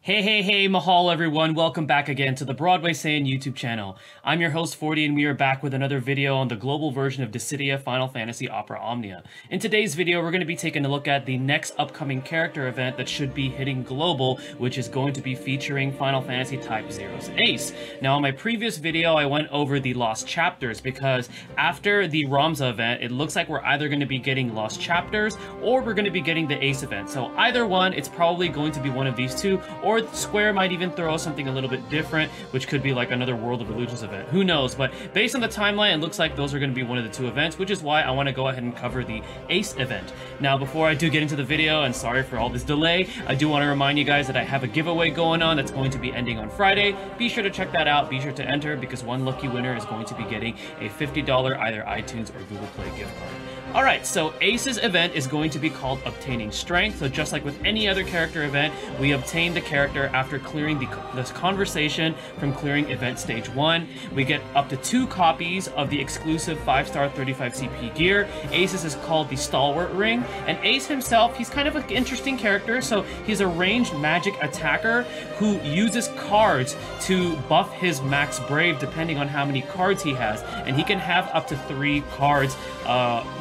Hey, mahal everyone, welcome back again to the Broadway Saiyan YouTube channel. I'm your host 40 and we are back with another video on the global version of Dissidia Final Fantasy Opera Omnia. In today's video, we're going to be taking a look at the next upcoming character event that should be hitting global, which is going to be featuring Final Fantasy Type 0's Ace. Now, in my previous video, I went over the Lost Chapters because after the Ramza event, it looks like we're either going to be getting Lost Chapters or we're going to be getting the Ace event. So either one, it's probably going to be one of these two, or Square might even throw something a little bit different, which could be like another World of Illusions event. Who knows? But based on the timeline, it looks like those are going to be one of the two events, which is why I want to go ahead and cover the Ace event. Now, before I do get into the video, and sorry for all this delay, I do want to remind you guys that I have a giveaway going on that's going to be ending on Friday. Be sure to check that out. Be sure to enter because one lucky winner is going to be getting a $50 either iTunes or Google Play gift card. Alright, so Ace's event is going to be called Obtaining Strength. So just like with any other character event, we obtain the character after clearing this conversation from clearing event stage 1. We get up to 2 copies of the exclusive 5-star 35 CP gear. Ace's is called the Stalwart Ring. And Ace himself, he's kind of an interesting character. So he's a ranged magic attacker who uses cards to buff his max brave depending on how many cards he has. And he can have up to 3 cards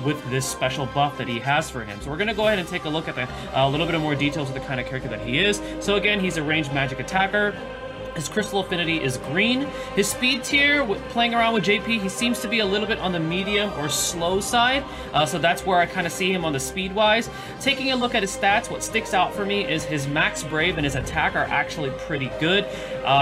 with this special buff that he has for him. So we're going to go ahead and take a look at a little bit of more details of the kind of character that he is. So again, he's a ranged magic attacker. His crystal affinity is green. His speed tier, playing around with JP, he seems to be a little bit on the medium or slow side. So that's where I kind of see him on the speed-wise. Taking a look at his stats, what sticks out for me is his max brave and his attack are actually pretty good.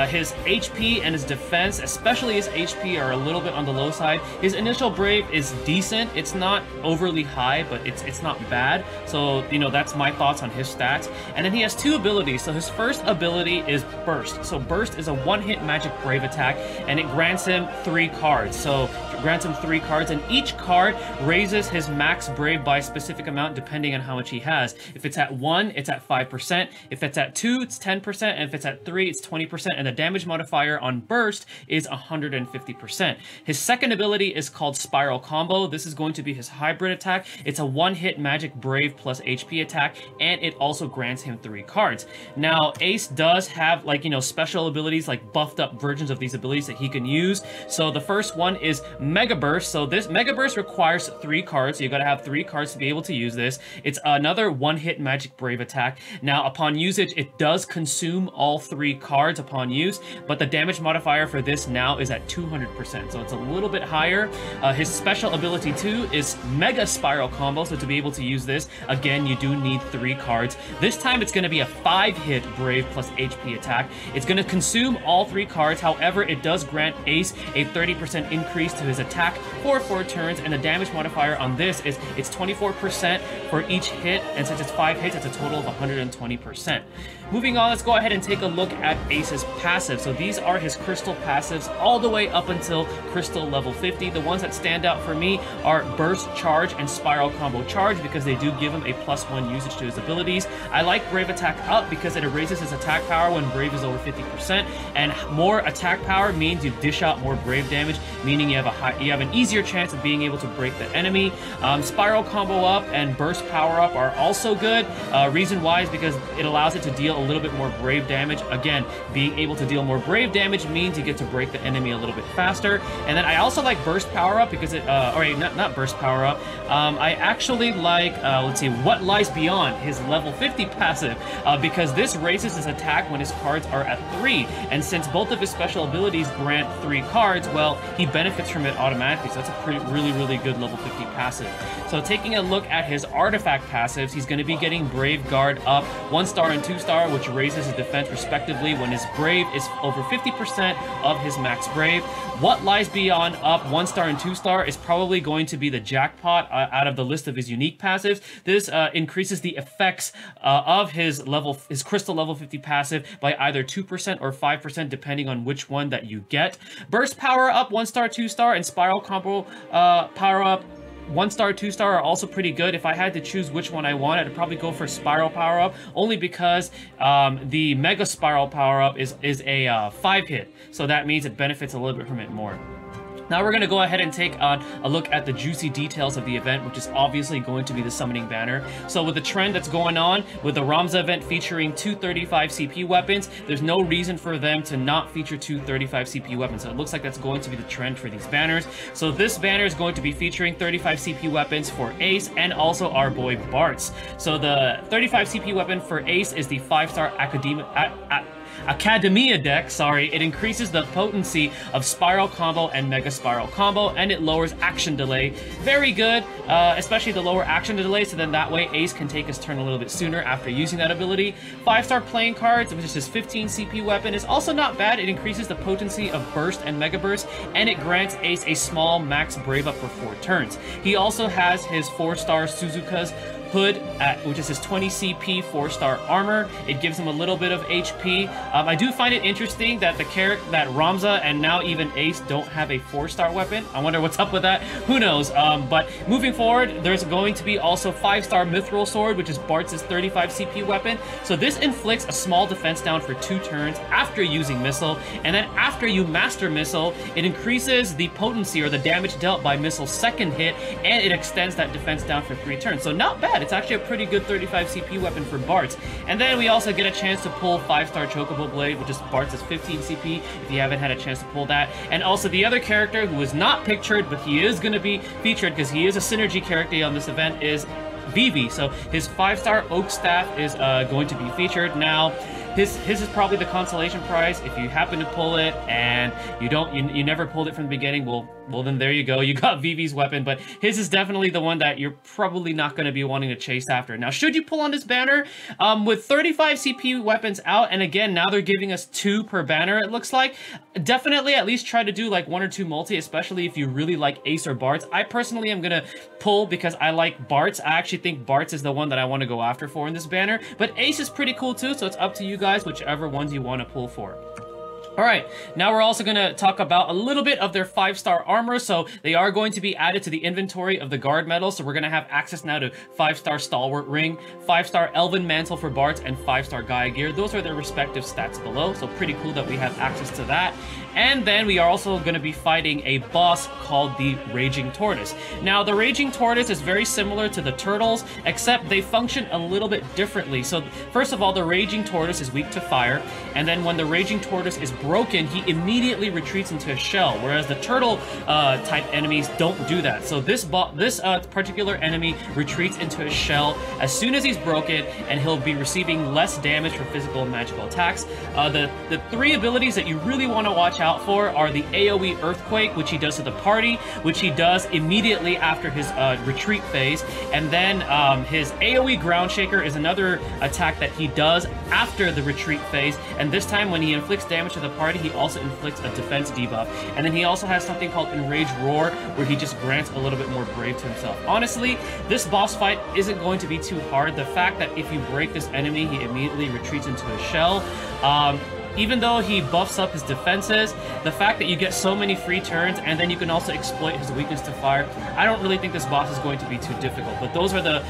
His HP and his defense, especially his HP, are a little bit on the low side. His initial brave is decent. It's not overly high, but it's not bad. So, you know, that's my thoughts on his stats. And then he has 2 abilities. So his first ability is Burst. So Burst is a one-hit magic brave attack, and it grants him 3 cards. So it grants him 3 cards, and each card raises his max brave by a specific amount depending on how much he has. If it's at 1, it's at 5%. If it's at 2, it's 10%. And if it's at 3, it's 20%. And the damage modifier on Burst is 150%. His second ability is called Spiral Combo. This is going to be his hybrid attack. It's a one-hit magic brave plus HP attack, and it also grants him 3 cards. Now, Ace does have, like, you know, special abilities, like buffed up versions of these abilities that he can use. So the first one is Mega Burst. So this Mega Burst requires 3 cards. So you got to have 3 cards to be able to use this. It's another one-hit magic brave attack. Now, upon usage, it does consume all 3 cards upon use, but the damage modifier for this now is at 200%. So it's a little bit higher. His special ability too is Mega Spiral Combo. So to be able to use this, again, you do need 3 cards. This time it's going to be a 5-hit brave plus HP attack. It's going to consume all 3 cards. However, it does grant Ace a 30% increase to his attack for 4 turns, and the damage modifier on this is it's 24% for each hit, and since it's 5 hits, it's a total of 120%. Moving on, let's go ahead and take a look at Ace's passive. So these are his crystal passives all the way up until crystal level 50. The ones that stand out for me are Burst Charge and Spiral Combo Charge because they do give him a +1 usage to his abilities. I like Brave Attack Up because it raises his attack power when Brave is over 50%, and more attack power means you dish out more Brave damage, meaning you have an easier chance of being able to break the enemy. Spiral Combo Up and Burst Power Up are also good. Reason why is because it allows it to deal a little bit more Brave damage. Again, being able to deal more Brave damage means you get to break the enemy a little bit faster. And then I also like Burst Power Up because it, not Burst Power Up. I actually like, let's see, What Lies Beyond, his level 50 passive, because this raises his attack when his cards are at 3. And since both of his special abilities grant 3 cards, well, he benefits from it automatically. So that's a really good level 50 passive. So taking a look at his artifact passives, he's going to be getting Brave Guard Up 1-star and 2-star, which raises his defense respectively when his Brave is over 50% of his max Brave. What Lies Beyond Up 1-star and 2-star is probably going to be the jackpot out of the list of his unique passives. This increases the effects of his crystal level 50 passive by either 2% or 5% depending on which one that you get. Burst Power Up 1-star, 2-star, and Spiral Combo Power Up 1-star, 2-star are also pretty good. If I had to choose which one I wanted, I'd probably go for Spiral Power Up, only because the Mega Spiral Power Up is a 5-hit, so that means it benefits a little bit from it more. Now we're going to go ahead and take a look at the juicy details of the event, which is obviously going to be the summoning banner. So with the trend that's going on, with the Ramza event featuring 235 CP weapons, there's no reason for them to not feature 235 CP weapons. So it looks like that's going to be the trend for these banners. So this banner is going to be featuring 35 CP weapons for Ace and also our boy Bartz. So the 35 CP weapon for Ace is the 5-star Academia deck, sorry. It increases the potency of Spiral Combo and Mega Spiral Combo, and it lowers action delay. Very good, especially the lower action delay, so then that way Ace can take his turn a little bit sooner after using that ability. 5-star playing cards, which is his 15 CP weapon, is also not bad. It increases the potency of Burst and Mega Burst, and it grants Ace a small max Brave Up for 4 turns. He also has his 4-star Suzuka's Hood, which is his 20 CP 4-star armor. It gives him a little bit of HP. I do find it interesting that that Ramza and now even Ace don't have a 4-star weapon. I wonder what's up with that. Who knows? But moving forward, there's going to be also 5-star Mithril Sword, which is Bartz's 35 CP weapon. So this inflicts a small defense down for 2 turns after using Missile, and then after you master Missile, it increases the potency or the damage dealt by Missile's second hit, and it extends that defense down for 3 turns. So not bad. It's actually a pretty good 35 CP weapon for Bartz. And then we also get a chance to pull 5-star Chocobo Blade, which is Bartz's 15 CP, if you haven't had a chance to pull that. And also the other character who is not pictured, but he is going to be featured because he is a synergy character on this event, is Vivi. So his 5-star Oak Staff is going to be featured. Now, his is probably the consolation prize. If you happen to pull it and you never pulled it from the beginning, well then there you go. You got Vivi's weapon, but his is definitely the one that you're probably not going to be wanting to chase after. Now, should you pull on this banner, with 35 CP weapons out, and again, now they're giving us 2 per banner, it looks like, definitely at least try to do like 1 or 2 multi, especially if you really like Ace or Bartz. I personally am going to pull because I like Bartz. I actually think Bartz is the one that I want to go after for in this banner, but Ace is pretty cool too, so it's up to you guys, whichever ones you want to pull for. Alright, now we're also going to talk about a little bit of their 5-star armor. So they are going to be added to the inventory of the guard medal. So we're going to have access now to 5-star Stalwart Ring, 5-star Elven Mantle for Bartz, and 5-star Gaia Gear. Those are their respective stats below. So pretty cool that we have access to that. And then we are also going to be fighting a boss called the Raging Tortoise. Now, the Raging Tortoise is very similar to the Turtles, except they function a little bit differently. So first of all, the Raging Tortoise is weak to fire. And then when the Raging Tortoise is broken, he immediately retreats into a shell, whereas the turtle type enemies don't do that. So this particular enemy retreats into a shell as soon as he's broken, and he'll be receiving less damage for physical and magical attacks. The 3 abilities that you really want to watch out for are the AoE Earthquake, which he does to the party, which he does immediately after his retreat phase, and then his AoE Ground Shaker is another attack that he does after the retreat phase, and this time when he inflicts damage to the party, he also inflicts a defense debuff. And then he also has something called Enraged Roar, where he just grants a little bit more brave to himself. Honestly, this boss fight isn't going to be too hard. The fact that if you break this enemy, he immediately retreats into a shell. Even though he buffs up his defenses, the fact that you get so many free turns, and then you can also exploit his weakness to fire, I don't really think this boss is going to be too difficult. But those are the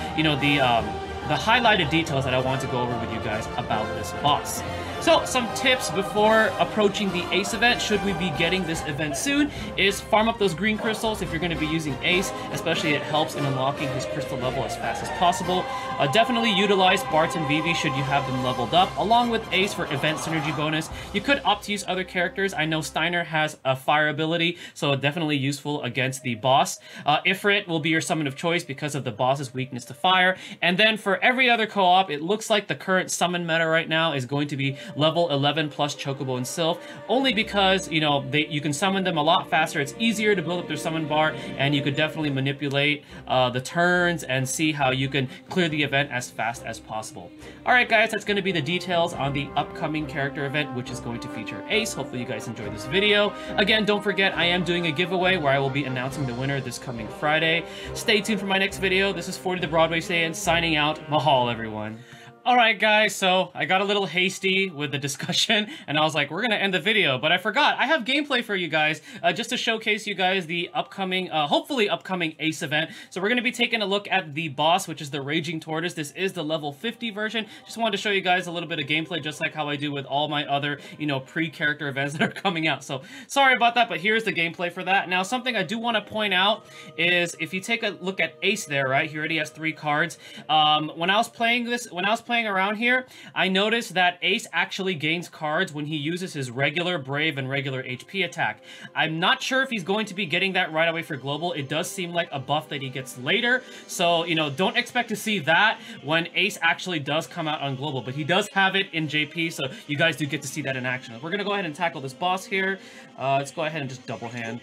highlighted details that I want to go over with you guys about this boss. So, some tips before approaching the Ace event, should we be getting this event soon, is farm up those green crystals if you're going to be using Ace, especially it helps in unlocking his crystal level as fast as possible. Definitely utilize Bartz and Vivi should you have them leveled up, along with Ace for event synergy bonus. You could opt to use other characters. I know Steiner has a fire ability, so definitely useful against the boss. Ifrit will be your summon of choice because of the boss's weakness to fire. And then for every other co-op, it looks like the current summon meta right now is going to be level 11 plus Chocobo and Sylph, only because, you know, you can summon them a lot faster. It's easier to build up their summon bar, and you could definitely manipulate the turns and see how you can clear the event as fast as possible. Alright guys, that's going to be the details on the upcoming character event, which is going to feature Ace. Hopefully you guys enjoyed this video. Again, don't forget, I am doing a giveaway where I will be announcing the winner this coming Friday. Stay tuned for my next video. This is 40 the Broadway Saiyan signing out. Mahal, everyone. Alright guys, so I got a little hasty with the discussion, and I was like, we're gonna end the video, but I forgot. I have gameplay for you guys, just to showcase you guys the upcoming, hopefully upcoming Ace event. So we're gonna be taking a look at the boss, which is the Raging Tortoise. This is the level 50 version. Just wanted to show you guys a little bit of gameplay, just like how I do with all my other, you know, pre-character events that are coming out. So, sorry about that, but here's the gameplay for that. Now, something I do want to point out is, if you take a look at Ace there, right, he already has 3 cards. When I was playing around here, I noticed that Ace actually gains cards when he uses his regular, brave, and regular HP attack. I'm not sure if he's going to be getting that right away for Global. It does seem like a buff that he gets later, so, you know, don't expect to see that when Ace actually does come out on Global, but he does have it in JP, so you guys do get to see that in action. We're gonna go ahead and tackle this boss here. Let's go ahead and just double hand.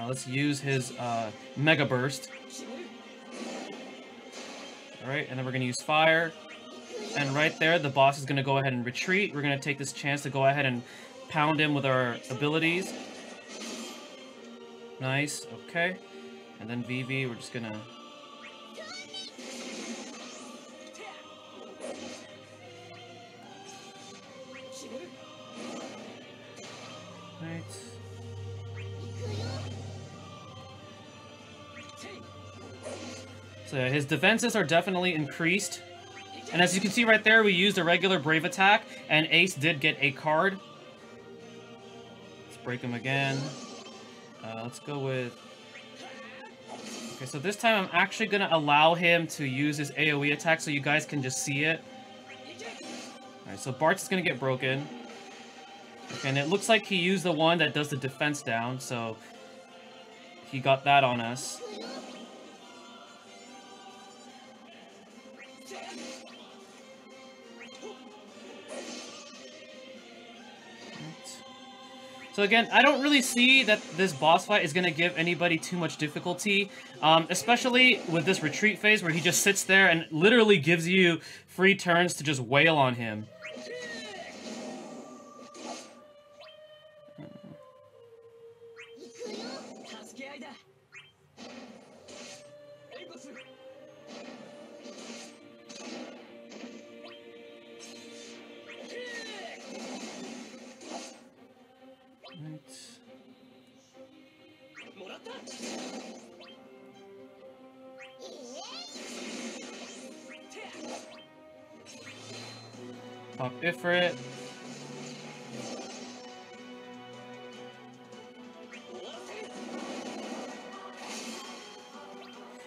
Let's use his Mega Burst. Alright, and then we're going to use fire. And right there, the boss is going to go ahead and retreat. We're going to take this chance to go ahead and pound him with our abilities. Nice, okay. And then VV, we're just going to... Right. So his defenses are definitely increased. And as you can see right there, we used a regular Brave attack, and Ace did get a card. Let's break him again. Let's go with... Okay, so this time I'm actually going to allow him to use his AoE attack so you guys can just see it. Alright, so Bart's is going to get broken. Okay, and it looks like he used the one that does the defense down, so he got that on us. So again, I don't really see that this boss fight is going to give anybody too much difficulty, especially with this retreat phase where he just sits there and literally gives you free turns to just wail on him. Pop Ifrit.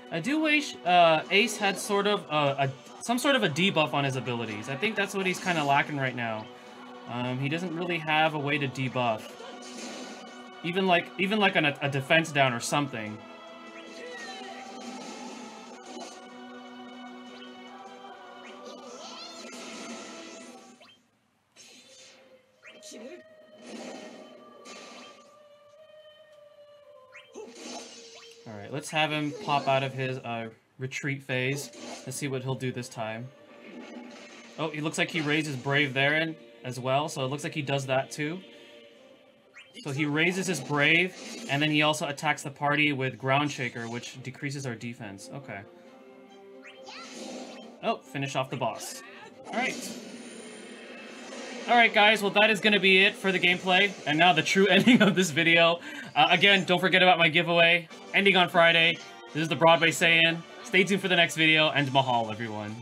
I do wish Ace had sort of some sort of a debuff on his abilities. I think that's what he's kind of lacking right now. He doesn't really have a way to debuff. Even like a defense down or something. Alright, let's have him pop out of his retreat phase. Let's see what he'll do this time. Oh, he looks like he raised his Brave there as well, so it looks like he does that too. So he raises his Brave, and then he also attacks the party with Ground Shaker, which decreases our defense. Okay. Oh, finish off the boss. Alright. Alright guys, well that is going to be it for the gameplay, and now the true ending of this video. Again, don't forget about my giveaway, ending on Friday. This is the Broadway Saiyan. Stay tuned for the next video, and mahal everyone.